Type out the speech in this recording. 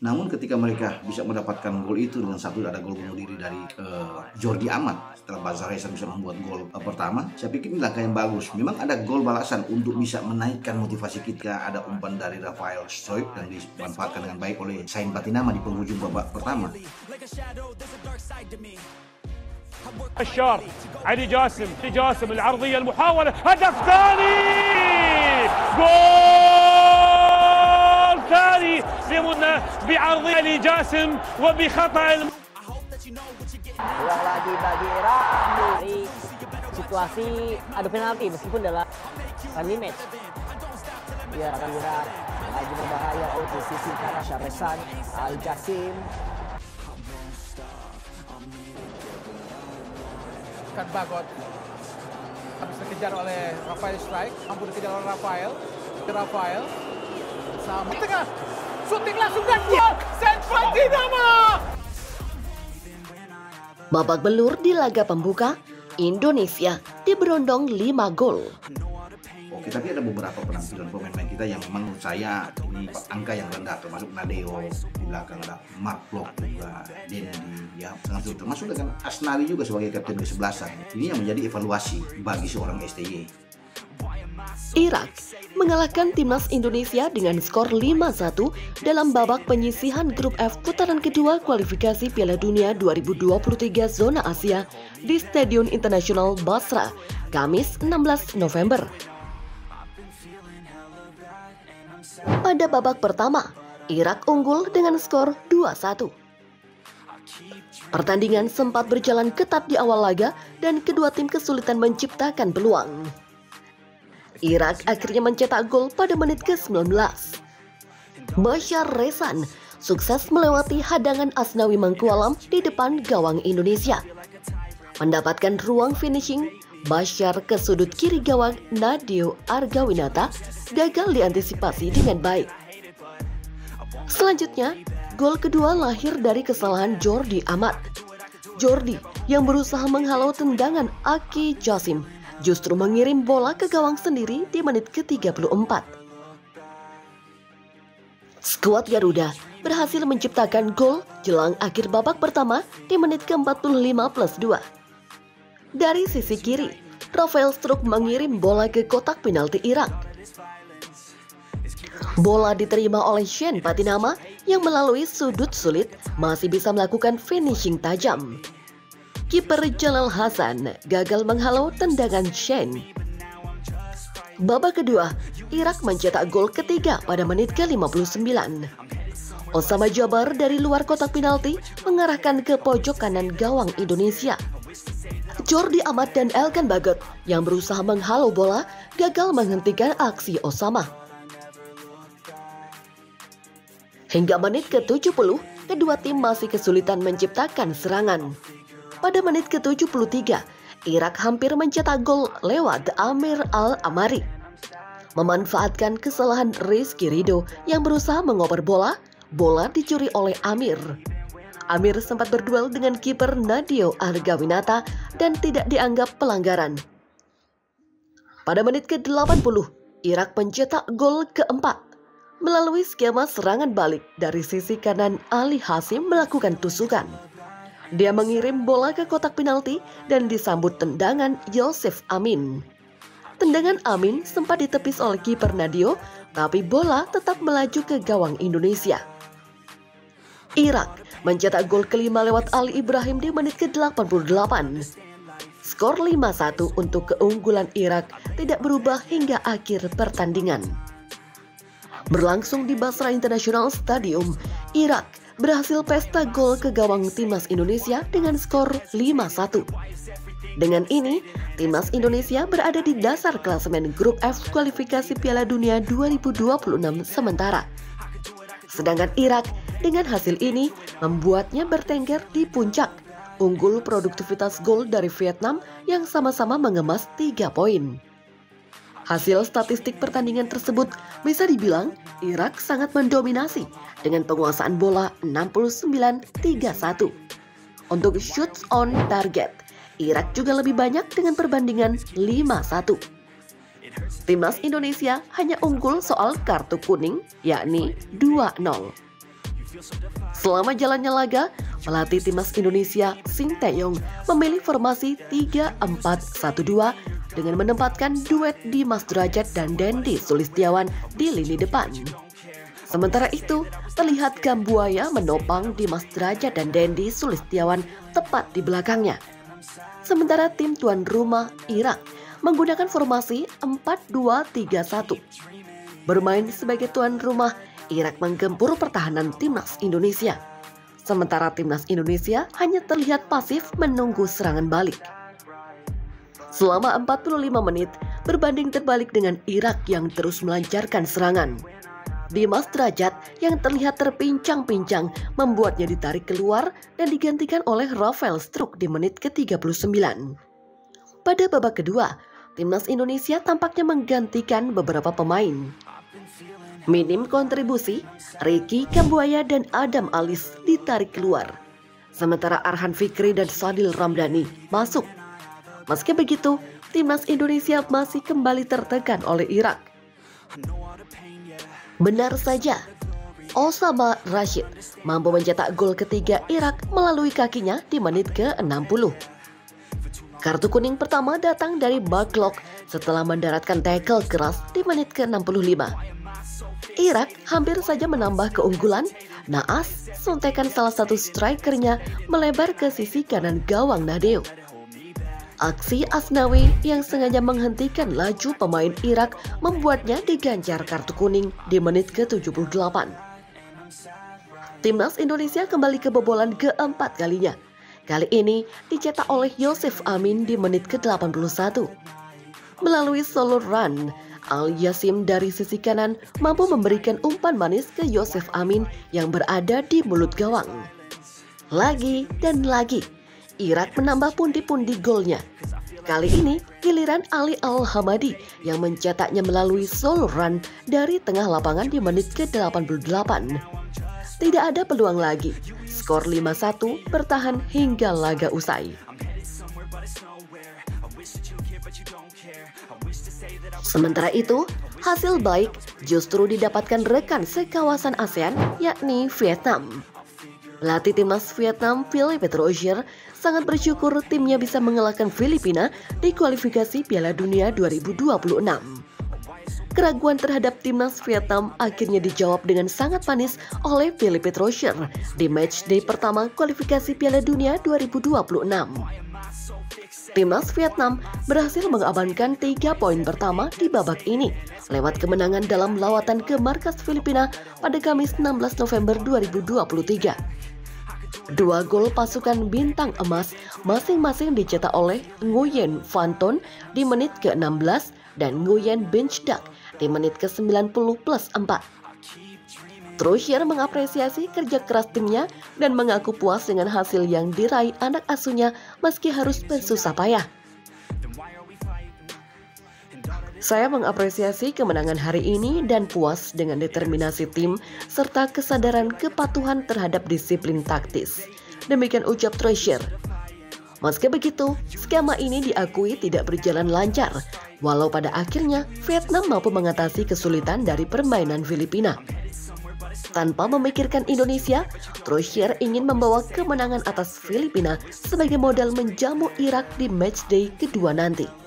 Namun ketika mereka bisa mendapatkan gol itu dengan satu ada gol bunuh diri dari Jordi Amat setelah Bashar Resan bisa membuat gol pertama, saya pikir ini langkah yang bagus. Memang ada gol balasan untuk bisa menaikkan motivasi kita. Ada umpan dari Rafael Struijk yang dimanfaatkan dengan baik oleh Sain Patinama di penghujung babak pertama. بشار علي جاسم العرضية المحاولة هدف ثاني جول ثاني لمنى بعرضية علي جاسم وبخطأ Ulang lagi bagi Irak dari situasi adu penalti meskipun dalam friendly match. Ya, akan Irak lagi berbahaya di sisi kanan Syahresan Al Jasim. Kan Bagot habis dikejar oleh Rafael Struijk, mampu dikejar oleh Rafael sama tengah, syuting langsung dan gol Sain Patinama. Babak belur di laga pembuka, Indonesia diberondong 5 gol. Oke, tapi ada beberapa penampilan pemain kita yang memang menurut saya ini angka yang rendah, termasuk Nadeo, di belakang ada Mark Klok juga, Dendi, ya sangat termasuk dengan Asnawi juga sebagai kapten ke-11. Ini yang menjadi evaluasi bagi seorang STY. Irak mengalahkan timnas Indonesia dengan skor 5-1 dalam babak penyisihan grup F putaran kedua kualifikasi Piala Dunia 2023 zona Asia di Stadion Internasional Basra, Kamis 16 November. Pada babak pertama, Irak unggul dengan skor 2-1. Pertandingan sempat berjalan ketat di awal laga dan kedua tim kesulitan menciptakan peluang. Irak akhirnya mencetak gol pada menit ke-19. Bashar Resan sukses melewati hadangan Asnawi Mangkualam di depan gawang Indonesia. Mendapatkan ruang finishing, Bashar ke sudut kiri gawang Nadeo Argawinata gagal diantisipasi dengan baik. Selanjutnya, gol kedua lahir dari kesalahan Jordi Amat. Jordi yang berusaha menghalau tendangan Aki Jasim justru mengirim bola ke gawang sendiri di menit ke-34. Skuad Garuda berhasil menciptakan gol jelang akhir babak pertama di menit ke-45+2. Dari sisi kiri, Rafael Struijk mengirim bola ke kotak penalti Irak. Bola diterima oleh Sain Patinama yang melalui sudut sulit masih bisa melakukan finishing tajam. Kiper Jalal Hasan gagal menghalau tendangan Sain. Babak kedua, Irak mencetak gol ketiga pada menit ke-59. Osama Jabar dari luar kotak penalti mengarahkan ke pojok kanan gawang Indonesia. Jordi Amat dan Elkan Bagot yang berusaha menghalau bola gagal menghentikan aksi Osama. Hingga menit ke-70, kedua tim masih kesulitan menciptakan serangan. Pada menit ke-73, Irak hampir mencetak gol lewat Amir Al-Amari. Memanfaatkan kesalahan Rizky Ridho yang berusaha mengoper bola dicuri oleh Amir. Amir sempat berduel dengan kiper Nadeo Argawinata dan tidak dianggap pelanggaran. Pada menit ke-80, Irak mencetak gol keempat. Melalui skema serangan balik dari sisi kanan, Ali Hasim melakukan tusukan. Dia mengirim bola ke kotak penalti dan disambut tendangan Yosef Amin. Tendangan Amin sempat ditepis oleh kiper Nadeo, tapi bola tetap melaju ke gawang Indonesia. Irak mencetak gol kelima lewat Ali Ibrahim di menit ke-88. Skor 5-1 untuk keunggulan Irak tidak berubah hingga akhir pertandingan. Berlangsung di Basra International Stadium, Irak berhasil pesta gol ke gawang timnas Indonesia dengan skor 5-1. Dengan ini, timnas Indonesia berada di dasar klasemen grup F kualifikasi Piala Dunia 2026 sementara. Sedangkan Irak dengan hasil ini membuatnya bertengger di puncak, unggul produktivitas gol dari Vietnam yang sama-sama mengemas 3 poin. Hasil statistik pertandingan tersebut bisa dibilang Irak sangat mendominasi dengan penguasaan bola 69-31. Untuk shots on target, Irak juga lebih banyak dengan perbandingan 5-1. Timnas Indonesia hanya unggul soal kartu kuning, yakni 2-0. Selama jalannya laga, pelatih timnas Indonesia Sinteyong memilih formasi 3-4-1-2 dengan menempatkan duet Dimas Derajat dan Dendi Sulistiawan di lini depan. Sementara itu, terlihat Kambuaya menopang Dimas Derajat dan Dendi Sulistiawan tepat di belakangnya. Sementara tim tuan rumah Irak menggunakan formasi 4-2-3-1. Bermain sebagai tuan rumah, Irak menggempur pertahanan timnas Indonesia. Sementara timnas Indonesia hanya terlihat pasif menunggu serangan balik. Selama 45 menit, berbanding terbalik dengan Irak yang terus melancarkan serangan. Dimas Derajat yang terlihat terpincang-pincang membuatnya ditarik keluar dan digantikan oleh Rafael Struijk di menit ke-39. Pada babak kedua, timnas Indonesia tampaknya menggantikan beberapa pemain. Minim kontribusi, Ricky Kambuaya dan Adam Alis ditarik keluar. Sementara Arhan Fikri dan Sadil Ramdhani masuk. Meski begitu, timnas Indonesia masih kembali tertekan oleh Irak. Benar saja, Osama Rashid mampu mencetak gol ketiga Irak melalui kakinya di menit ke-60. Kartu kuning pertama datang dari Barklok setelah mendaratkan tackle keras di menit ke-65. Irak hampir saja menambah keunggulan. Naas suntikan salah satu strikernya melebar ke sisi kanan gawang Nadeo. Aksi Asnawi yang sengaja menghentikan laju pemain Irak membuatnya diganjar kartu kuning di menit ke-78. Timnas Indonesia kembali kebobolan keempat kalinya. Kali ini dicetak oleh Yosef Amin di menit ke-81. Melalui solo run, Al Yasim dari sisi kanan mampu memberikan umpan manis ke Yosef Amin yang berada di mulut gawang. Lagi dan lagi, Irak menambah pundi-pundi golnya. Kali ini giliran Ali Al-Hamadi yang mencetaknya melalui solo run dari tengah lapangan di menit ke-88. Tidak ada peluang lagi. Skor 5-1 bertahan hingga laga usai. Sementara itu, hasil baik justru didapatkan rekan sekawasan ASEAN, yakni Vietnam. Pelatih timnas Vietnam, Philippe Rozier, sangat bersyukur timnya bisa mengalahkan Filipina di kualifikasi Piala Dunia 2026. Keraguan terhadap timnas Vietnam akhirnya dijawab dengan sangat manis oleh Philippe Rozier di matchday pertama kualifikasi Piala Dunia 2026. Timnas Vietnam berhasil mengamankan 3 poin pertama di babak ini lewat kemenangan dalam lawatan ke markas Filipina pada Kamis 16 November 2023. 2 gol pasukan bintang emas masing-masing dicetak oleh Nguyen Van Ton di menit ke-16 dan Nguyen Binh Dak di menit ke-90+4. Rozier mengapresiasi kerja keras timnya dan mengaku puas dengan hasil yang diraih anak asuhnya meski harus bersusah payah. Saya mengapresiasi kemenangan hari ini dan puas dengan determinasi tim serta kesadaran kepatuhan terhadap disiplin taktis. Demikian ucap Rozier. Meski begitu, skema ini diakui tidak berjalan lancar, walau pada akhirnya Vietnam mampu mengatasi kesulitan dari permainan Filipina. Tanpa memikirkan Indonesia, Rozier ingin membawa kemenangan atas Filipina sebagai modal menjamu Irak di matchday kedua nanti.